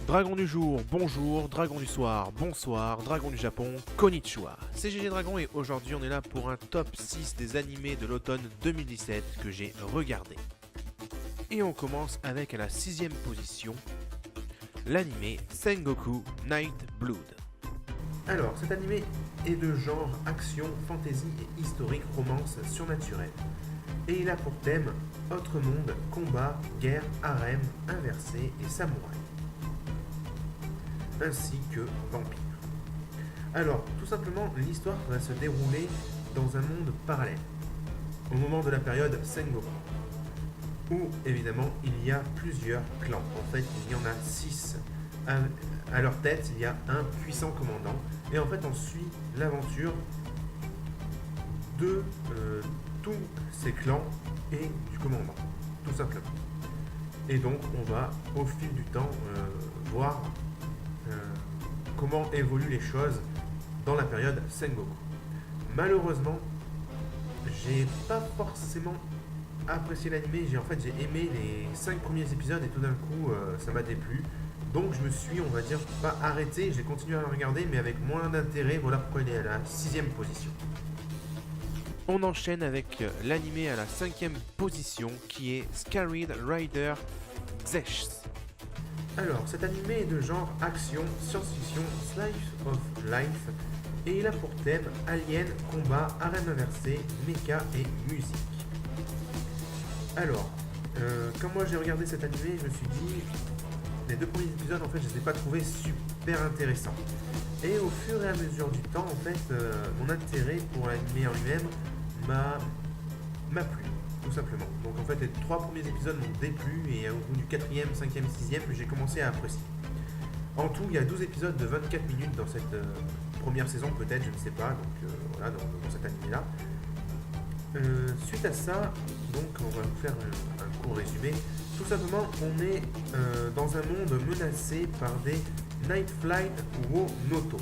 Dragon du jour, bonjour, dragon du soir, bonsoir, dragon du Japon, konnichiwa. C'est GG Dragon et aujourd'hui on est là pour un top 6 des animés de l'automne 2017 que j'ai regardé. Et on commence avec à la 6ème position, l'animé Sengoku Night Blood. Alors cet animé est de genre action, fantasy et historique romance surnaturelle. Et il a pour thème autre monde, combat, guerre, harem, inversé et samouraï. Ainsi que vampire. Alors, tout simplement, l'histoire va se dérouler dans un monde parallèle, au moment de la période Sengoku, où évidemment il y a plusieurs clans. En fait, il y en a 6. À leur tête, il y a un puissant commandant, et en fait, on suit l'aventure de tous ces clans et du commandant, tout simplement. Et donc, on va, au fil du temps, voir comment évoluent les choses dans la période Sengoku. Malheureusement, j'ai pas forcément apprécié l'animé. J'ai aimé les 5 premiers épisodes et tout d'un coup ça m'a déplu. Donc je me suis, on va dire, pas arrêté. J'ai continué à le regarder mais avec moins d'intérêt. Voilà pourquoi il est à la 6ème position. On enchaîne avec l'animé à la 5ème position qui est Scarred Rider Zesh. Alors, cet animé est de genre action, science-fiction, slice of life, et il a pour thème alien, combat, harem inversé, mecha et musique. Alors, quand moi j'ai regardé cet animé, je me suis dit, les 2 premiers épisodes, en fait, je les ai pas trouvés super intéressants. Et au fur et à mesure du temps, en fait, mon intérêt pour l'animé en lui-même m'a plu. Tout simplement. Donc en fait les 3 premiers épisodes m'ont déplu et au bout du 4e, 5e, 6e j'ai commencé à apprécier. En tout il y a 12 épisodes de 24 minutes dans cette première saison peut-être, je ne sais pas, donc voilà dans cet anime là. Suite à ça, donc on va vous faire un court résumé. Tout simplement on est dans un monde menacé par des Night Flight Wonoto,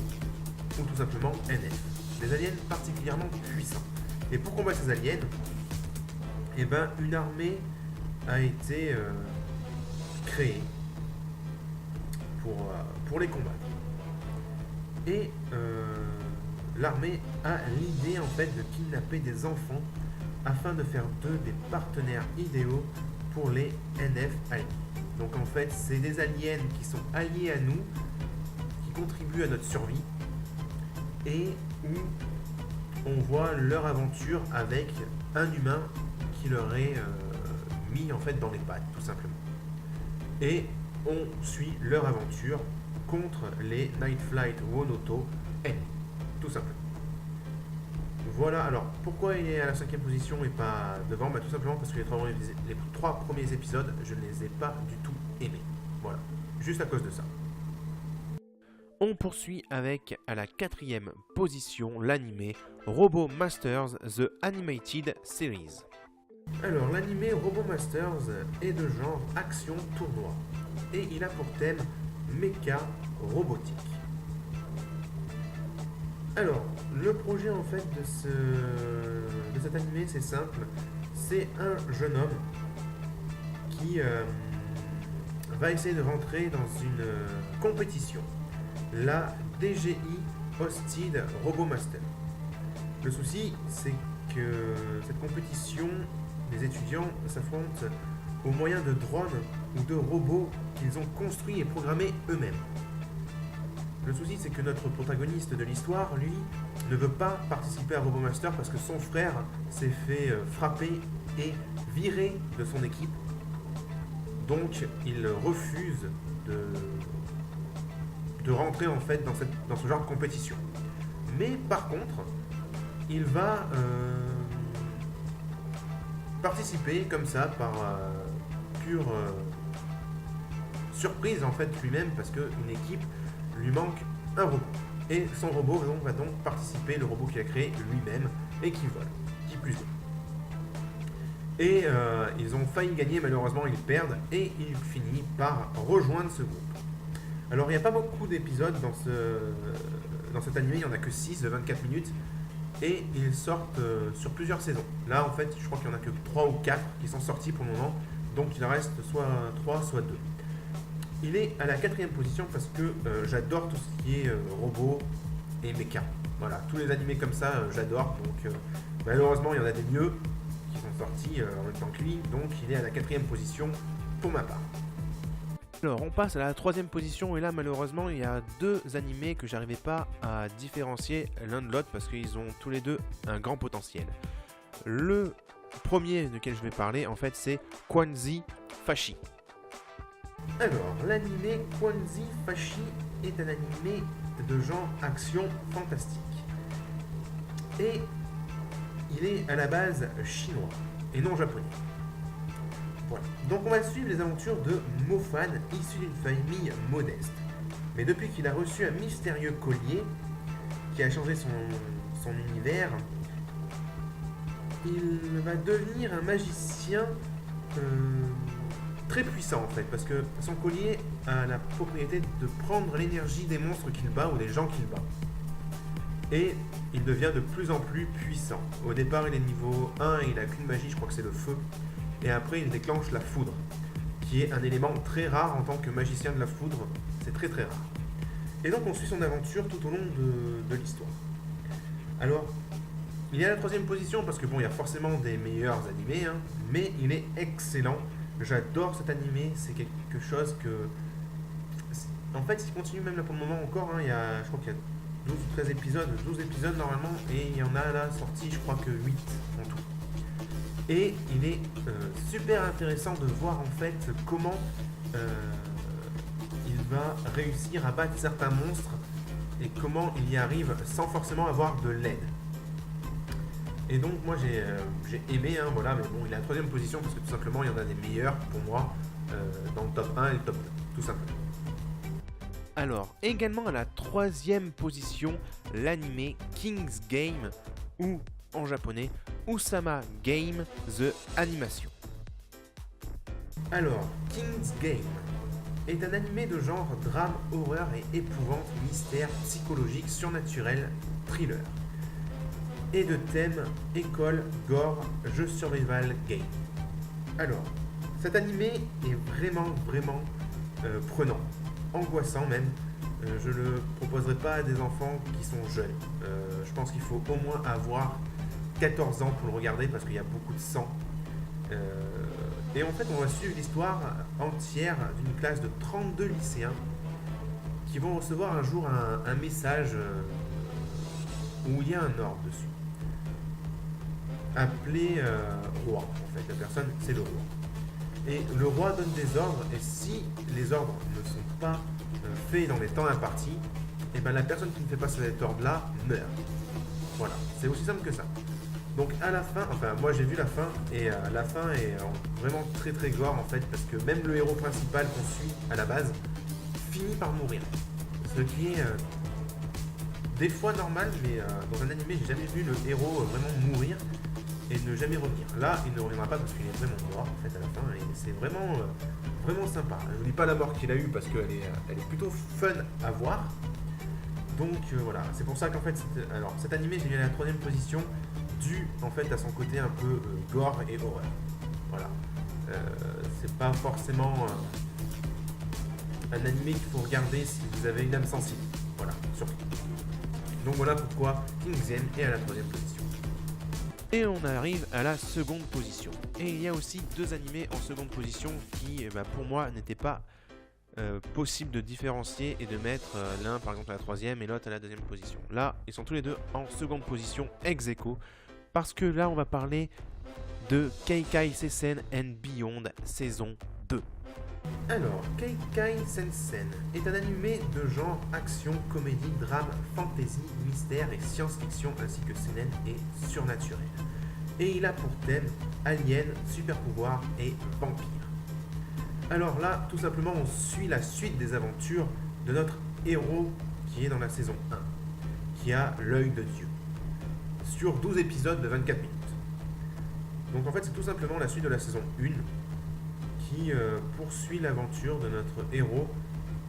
ou tout simplement NF. Des aliens particulièrement puissants. Et pour combattre ces aliens, eh ben, une armée a été créée pour les combattre. Et l'armée a l'idée en fait de kidnapper des enfants afin de faire d'eux des partenaires idéaux pour les NF alliés. Donc en fait, c'est des aliens qui sont alliés à nous, qui contribuent à notre survie et où on voit leur aventure avec un humain qui leur est mis en fait dans les pattes tout simplement. Et on suit leur aventure contre les Night Flight Wonoto N, tout simplement. Voilà, alors pourquoi il est à la 5e position et pas devant? Tout simplement parce que les 3 premiers épisodes, je ne les ai pas du tout aimés. Voilà, juste à cause de ça. On poursuit avec, à la 4e position, l'animé Robo Masters The Animated Series. Alors, l'animé Robo Masters est de genre action tournoi et il a pour thème mecha robotique. Alors, le projet en fait de cet animé c'est simple, c'est un jeune homme qui va essayer de rentrer dans une compétition, la DGI Hosted Robo Master. Le souci c'est que cette compétition, les étudiants s'affrontent au moyen de drones ou de robots qu'ils ont construits et programmés eux-mêmes. Le souci, c'est que notre protagoniste de l'histoire, lui, ne veut pas participer à RoboMaster parce que son frère s'est fait frapper et virer de son équipe. Donc, il refuse de rentrer en fait dans ce genre de compétition. Mais par contre, il va participer comme ça par pure surprise en fait lui-même parce qu'une équipe lui manque un robot. Et son robot va donc participer, le robot qu'il a créé lui-même et qui vole, qui plus est. Et ils ont failli gagner, malheureusement ils perdent et il finit par rejoindre ce groupe. Alors il n'y a pas beaucoup d'épisodes dans cet animé, il n'y en a que 6 de 24 minutes et ils sortent sur plusieurs saisons. Là en fait je crois qu'il n'y en a que 3 ou 4 qui sont sortis pour le moment, donc il en reste soit 3 soit 2. Il est à la 4e position parce que j'adore tout ce qui est robot et méca. Voilà, tous les animés comme ça, j'adore. Donc malheureusement, il y en a des mieux qui sont sortis en même temps que lui. Donc il est à la 4e position pour ma part. Alors, on passe à la 3e position, et là, malheureusement, il y a deux animés que j'arrivais pas à différencier l'un de l'autre parce qu'ils ont tous les deux un grand potentiel. Le premier duquel je vais parler, en fait, c'est Kwanzi Fashi. Alors, l'animé Kwanzi Fashi est un animé de genre action fantastique. Et il est à la base chinois et non japonais. Voilà. Donc on va suivre les aventures de Mofan, issu d'une famille modeste. Mais depuis qu'il a reçu un mystérieux collier qui a changé son univers, il va devenir un magicien très puissant en fait, parce que son collier a la propriété de prendre l'énergie des monstres qu'il bat ou des gens qu'il bat. Et il devient de plus en plus puissant. Au départ il est niveau 1 et il a qu'une magie, je crois que c'est le feu. Et après il déclenche la foudre, qui est un élément très rare en tant que magicien de la foudre, c'est très très rare. Et donc on suit son aventure tout au long de l'histoire. Alors, il est à la 3e position parce que bon, il y a forcément des meilleurs animés, hein, mais il est excellent. J'adore cet animé, c'est quelque chose que... En fait, il continue même là pour le moment encore, hein, je crois qu'il y a 12 ou 13 épisodes, 12 épisodes normalement, et il y en a là sorti, je crois que 8 en tout. Et il est super intéressant de voir en fait comment il va réussir à battre certains monstres et comment il y arrive sans forcément avoir de l'aide. Et donc moi j'ai aimé, hein, voilà, mais bon, il est à la 3e position parce que tout simplement il y en a des meilleurs pour moi dans le top 1 et le top 2, tout simplement. Alors, également à la 3e position, l'animé King's Game, ou en japonais, Usama Game The Animation. Alors, King's Game est un animé de genre drame, horreur et épouvante, mystère, psychologique, surnaturel, thriller. Et de thème école, gore, jeu survival game. Alors, cet animé est vraiment prenant, angoissant même. Je le proposerai pas à des enfants qui sont jeunes. Je pense qu'il faut au moins avoir 14 ans pour le regarder parce qu'il y a beaucoup de sang. Et en fait, on va suivre l'histoire entière d'une classe de 32 lycéens qui vont recevoir un jour un message où il y a un ordre dessus. Appelé roi, en fait. La personne, c'est le roi. Et le roi donne des ordres, et si les ordres ne sont pas faits dans les temps impartis, et ben la personne qui ne fait pas cet ordre-là meurt. Voilà, c'est aussi simple que ça. Donc à la fin, enfin moi j'ai vu la fin, et la fin est vraiment très très gore en fait, parce que même le héros principal qu'on suit à la base finit par mourir. Ce qui est des fois normal, mais dans un animé j'ai jamais vu le héros vraiment mourir et ne jamais revenir. Là, il ne reviendra pas parce qu'il est vraiment mort en fait à la fin, et c'est vraiment sympa. Je vous dis pas la mort qu'il a eue parce qu'elle est plutôt fun à voir. Donc voilà, c'est pour ça qu'en fait, cet animé j'ai mis à la 3e position dû en fait à son côté un peu gore et horreur. Voilà, c'est pas forcément un animé qu'il faut regarder si vous avez une âme sensible. Voilà, surtout. Donc voilà pourquoi King's Game est à la 3e position. Et on arrive à la 2e position. Et il y a aussi deux animés en 2e position qui, pour moi, n'étaient pas possibles de différencier et de mettre l'un par exemple à la 3e et l'autre à la 2e position. Là, ils sont tous les deux en 2e position ex aequo, parce que là, on va parler de Keikai Sensen and Beyond saison 2. Alors, Keikai Sensen est un animé de genre action, comédie, drame, fantasy, mystère et science-fiction, ainsi que seinen et surnaturel. Et il a pour thème aliens, super-pouvoirs et vampires. Alors là, tout simplement, on suit la suite des aventures de notre héros qui est dans la saison 1, qui a l'œil de Dieu, sur 12 épisodes de 24 minutes. Donc en fait, c'est tout simplement la suite de la saison 1 qui poursuit l'aventure de notre héros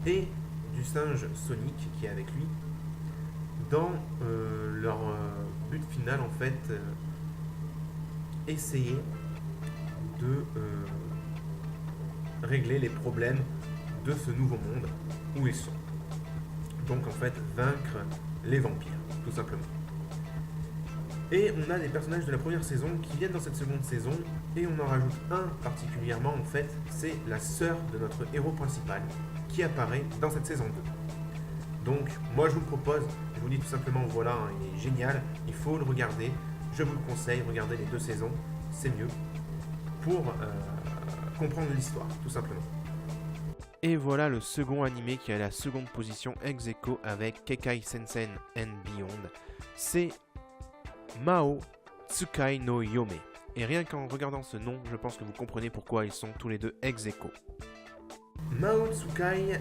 et du singe Sonic qui est avec lui dans leur but final en fait, essayer de régler les problèmes de ce nouveau monde où ils sont. Donc en fait, vaincre les vampires, tout simplement. Et on a des personnages de la première saison qui viennent dans cette seconde saison, et on en rajoute un particulièrement, en fait, c'est la sœur de notre héros principal qui apparaît dans cette saison 2. Donc moi je vous propose, je vous dis tout simplement, voilà, hein, il est génial, il faut le regarder, je vous le conseille, regardez les 2 saisons, c'est mieux pour comprendre l'histoire, tout simplement. Et voilà le second animé qui est à la seconde position ex aequo avec Kekai Sensen and Beyond. C'est Mao Tsukai no Yome. Et rien qu'en regardant ce nom, je pense que vous comprenez pourquoi ils sont tous les deux ex aequo. Mao Tsukai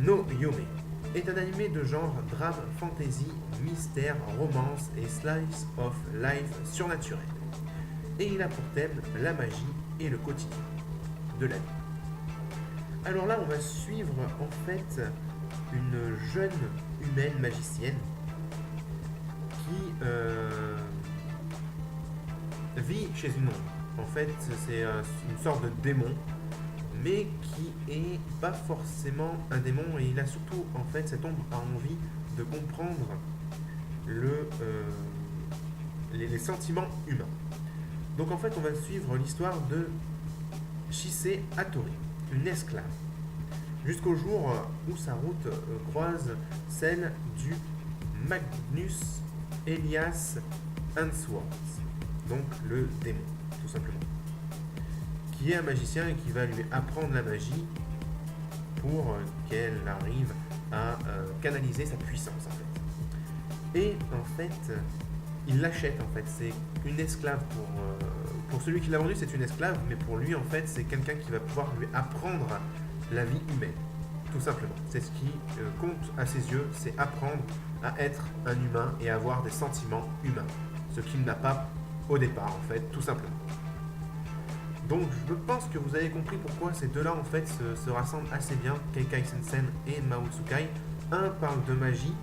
no Yome est un animé de genre drame, fantasy, mystère, romance et slice of life surnaturel. Et il a pour thème la magie et le quotidien de la vie. Alors là, on va suivre en fait une jeune humaine magicienne qui vit chez une ombre. En fait, c'est une sorte de démon, mais qui est pas forcément un démon, et il a surtout, en fait, cette ombre a envie de comprendre les sentiments humains. Donc en fait, on va suivre l'histoire de Chise Hattori, une esclave, jusqu'au jour où sa route croise celle du Magnus Elias Answorth, donc le démon, tout simplement, qui est un magicien et qui va lui apprendre la magie pour qu'elle arrive à canaliser sa puissance, en fait. Et en fait, il l'achète, en fait, c'est une esclave pour celui qui l'a vendu, c'est une esclave, mais pour lui, en fait, c'est quelqu'un qui va pouvoir lui apprendre la vie humaine, tout simplement. C'est ce qui compte à ses yeux, c'est apprendre à être un humain et avoir des sentiments humains, ce qu'il n'a pas au départ, en fait, tout simplement. Donc, je pense que vous avez compris pourquoi ces deux-là, en fait, se rassemblent assez bien, Kekai Sensen et Mao Tsukai. Un parle de magie,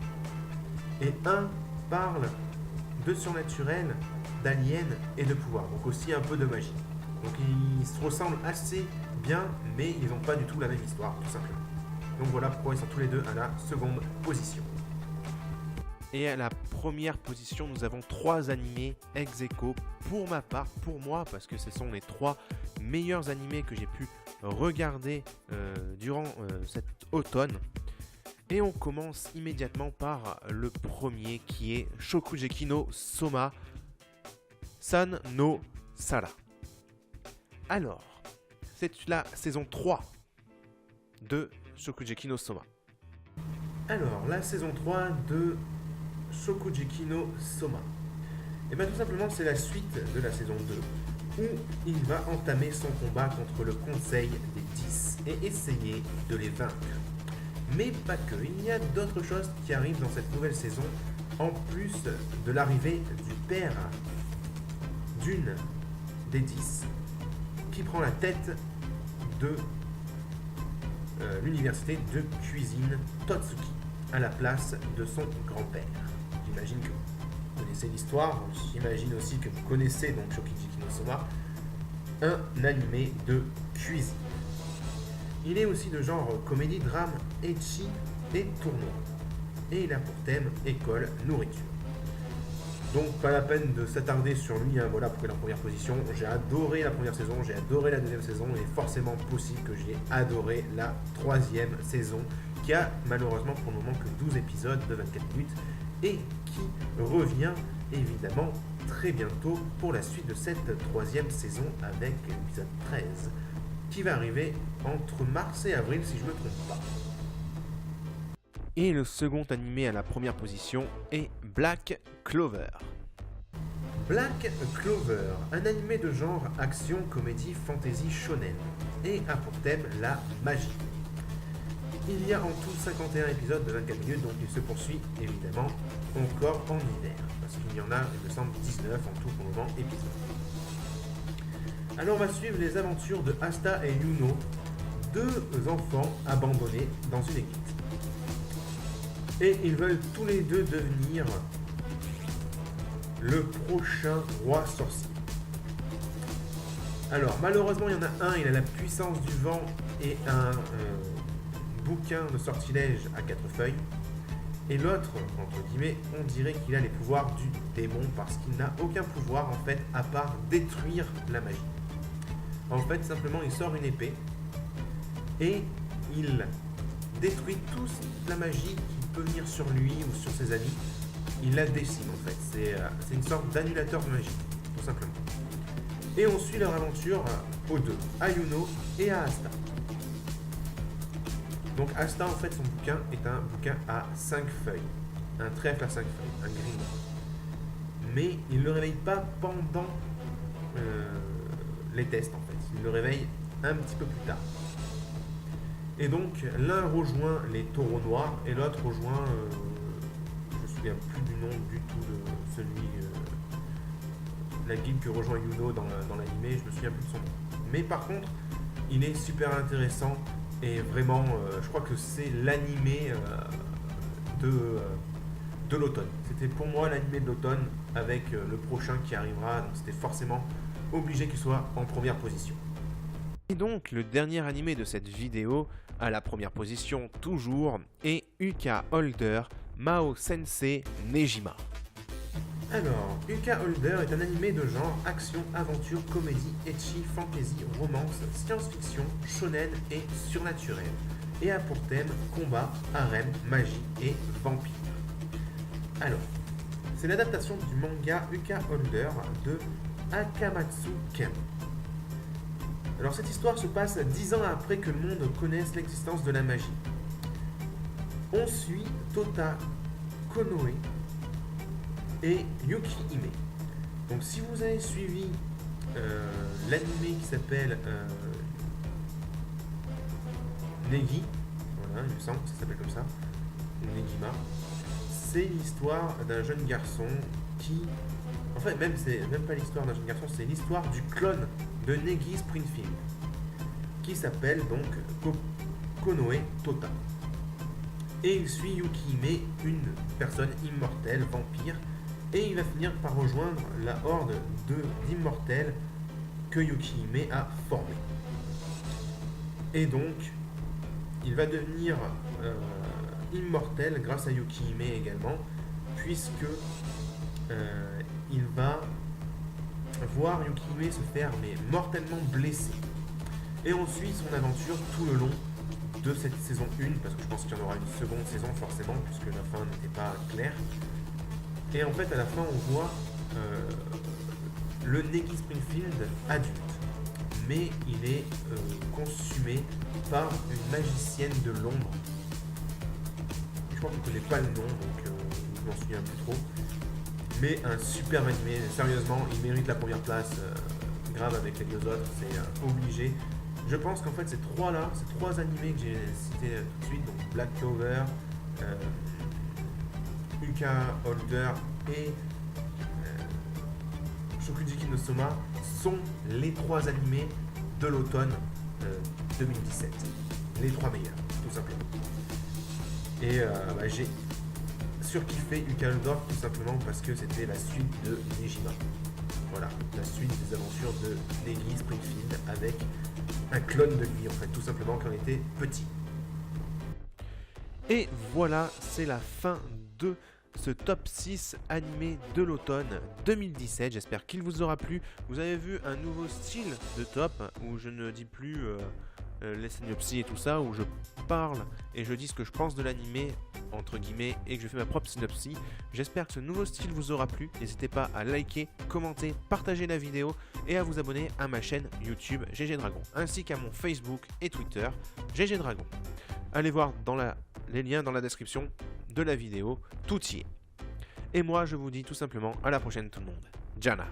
et un parle de surnaturel, d'aliens et de pouvoir, donc aussi un peu de magie. Donc ils se ressemblent assez bien, mais ils n'ont pas du tout la même histoire, tout simplement. Donc voilà pourquoi ils sont tous les deux à la seconde position. Et à la première position, nous avons 3 animés ex aequo pour ma part, pour moi, parce que ce sont les 3 meilleurs animés que j'ai pu regarder durant cet automne. Et on commence immédiatement par le premier qui est Shokugeki no Soma San no Sara. Alors, c'est la saison 3 de Shokugeki no Soma. Alors, la saison 3 de Shokugeki no Soma. Et bien tout simplement, c'est la suite de la saison 2, où il va entamer son combat contre le Conseil des 10 et essayer de les vaincre. Mais pas que, il y a d'autres choses qui arrivent dans cette nouvelle saison, en plus de l'arrivée du père d'une des 10, qui prend la tête de l'université de cuisine Totsuki, à la place de son grand-père. J'imagine que vous connaissez l'histoire, j'imagine aussi que vous connaissez donc Shokugeki no Soma, un animé de cuisine. Il est aussi de genre comédie, drame, ecchi et tournoi. Et il a pour thème école, nourriture. Donc pas la peine de s'attarder sur lui, hein, voilà pourquoi il est en première position. J'ai adoré la première saison, j'ai adoré la deuxième saison, et forcément possible que j'ai adoré la troisième saison, qui a malheureusement pour le moment que 12 épisodes de 24 minutes, et qui revient évidemment très bientôt pour la suite de cette troisième saison avec l'épisode 13. Qui va arriver entre mars et avril si je ne me trompe pas. Et le second animé à la première position est Black Clover. Black Clover, un animé de genre action, comédie, fantasy, shonen, et a pour thème la magie. Il y a en tout 51 épisodes de 24 minutes, donc il se poursuit évidemment encore en hiver, parce qu'il y en a, il me semble, 19 en tout pour le moment épisodes. Alors on va suivre les aventures de Asta et Yuno, 2 enfants abandonnés dans une église. Et ils veulent tous les deux devenir le prochain roi sorcier. Alors, malheureusement, il y en a un, il a la puissance du vent et un bouquin de sortilège à 4 feuilles. Et l'autre, entre guillemets, on dirait qu'il a les pouvoirs du démon parce qu'il n'a aucun pouvoir en fait à part détruire la magie. En fait, simplement, il sort une épée et il détruit toute la magie qui peut venir sur lui ou sur ses amis. Il la décime en fait. C'est une sorte d'annulateur de magie, tout simplement. Et on suit leur aventure aux deux, à Yuno et à Asta. Donc Asta, en fait, son bouquin est un bouquin à 5 feuilles. Un trèfle à 5 feuilles, un grimoire. Mais il ne le réveille pas pendant les tests, en fait. Il le réveille un petit peu plus tard. Et donc, l'un rejoint les taureaux noirs et l'autre rejoint... je ne me souviens plus du nom du tout de celui... la guilde que rejoint Yuno dans l'animé, je me souviens plus de son nom. Mais par contre, il est super intéressant. Et vraiment, je crois que c'est l'animé de l'automne. C'était pour moi l'animé de l'automne avec le prochain qui arrivera. Donc c'était forcément obligé qu'il soit en première position. Et donc, le dernier animé de cette vidéo, à la première position toujours, est Uka Holder Mao Sensei Nejima. Alors, Uka Holder est un animé de genre action, aventure, comédie, ecchi, fantasy, romance, science-fiction, shonen et surnaturel. Et a pour thème combat, harem, magie et vampire. Alors, c'est l'adaptation du manga Uka Holder de Akamatsu Ken. Alors cette histoire se passe 10 ans après que le monde connaisse l'existence de la magie. On suit Tota Konoe et Yuki Hime. Donc si vous avez suivi l'anime qui s'appelle Negi, voilà, il me semble que ça s'appelle comme ça, ou Negima, c'est l'histoire d'un jeune garçon qui... En fait, c'est même pas l'histoire d'un jeune garçon, c'est l'histoire du clone de Negi Springfield, qui s'appelle donc Konoe Tota. Et il suit Yuki Hime, une personne immortelle, vampire, et il va finir par rejoindre la horde d'immortels que Yuki Hime a formée. Et donc, il va devenir immortel grâce à Yuki Hime également, puisque il va voir Yuki Hime se faire mortellement blessé. Et on suit son aventure tout le long de cette saison 1, parce que je pense qu'il y en aura une seconde saison forcément, puisque la fin n'était pas claire. Et en fait, à la fin, on voit le Negi Springfield adulte. Mais il est consumé par une magicienne de l'ombre. Je crois qu'on ne connaît pas le nom, donc je m'en souviens plus trop. Mais un super animé, sérieusement, il mérite la première place, grave avec les deux autres, c'est obligé. Je pense qu'en fait, ces trois animés que j'ai cités tout de suite, donc Black Clover, Uka Holder et Shokugeki no Soma sont les 3 animés de l'automne 2017. Les 3 meilleurs, tout simplement. Et j'ai surkiffé Uka Holder tout simplement parce que c'était la suite de Nejima. Voilà, la suite des aventures de Negi Springfield avec un clone de lui en fait, tout simplement quand il était petit. Et voilà, c'est la fin de ce top 6 animé de l'automne 2017. J'espère qu'il vous aura plu. Vous avez vu un nouveau style de top où je ne dis plus les synopsis et tout ça, où je parle et je dis ce que je pense de l'animé entre guillemets et que je fais ma propre synopsis. J'espère que ce nouveau style vous aura plu. N'hésitez pas à liker, commenter, partager la vidéo et à vous abonner à ma chaîne YouTube GG Dragon, ainsi qu'à mon Facebook et Twitter GG Dragon. Allez voir les liens dans la description de la vidéo, tout y est. Et moi je vous dis tout simplement à la prochaine tout le monde. Jana.